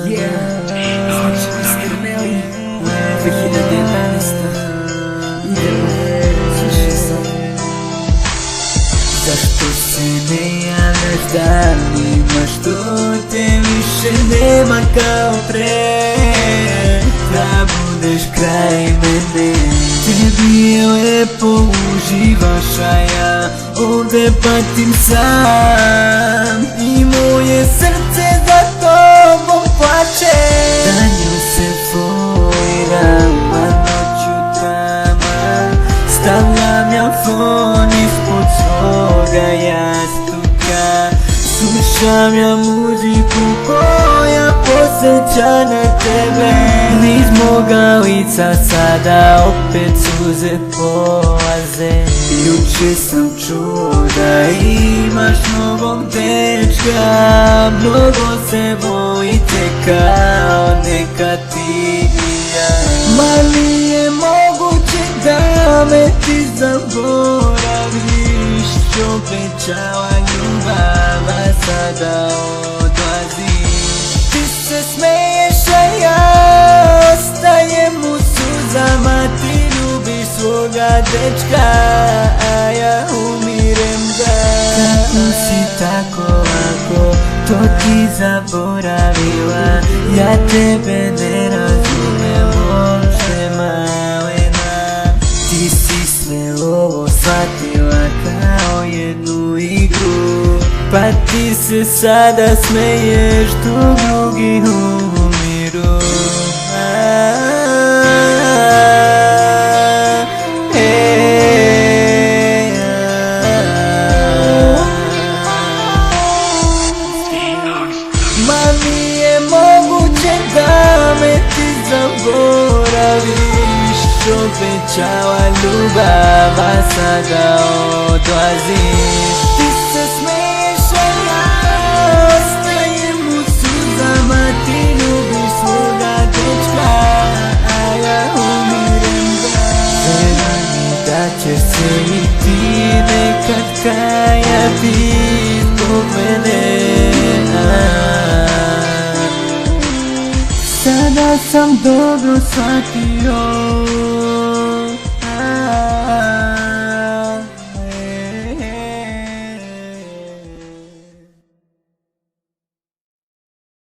Znači Mr. Nelly 2011. Idemo, slušaj sad. Zašto se ne javljaš danima, što te više nema kao pre? Da budeš kraj mene, tebi je lepo, uživaš, a ja ovdje patim sam. I moje srce za tobom plače. Danju se foliram, a noću tama. Stavljam ja fon ispod svoga jastuka. Slušam ja muziku koja posjeća na tebe. Iz moga lica sada opet suze polaze. Juče sam čuo da imaš novog dečka, mnogo se volite kao neka ti i ja. Ma nije moguće da me ti zaboraviš, obećala ljubav, a sada odlaziš. Ti se smeješ, a ja ostajem u suzama. Ti ljubiš svoga dečka, a ja umirem da. Kako si tako lako to ti zaboravila? Ja tebe ne razumem uopšte, malena. Ti si sve ovo shvatila kao jednu igru, pa ti se sada smeješ dok drugi umiru. Ma nije moguće da me ti zaboraviš, obećala ljubav, a sada odlaziš. Ti se smeješ, a ja ostajem u suzama. Ti ljubiš svoga dečka, a ja umirem da. Veruj mi da ćeš se i ti nekad kajati zbog mene. Sada sam dobro shvatio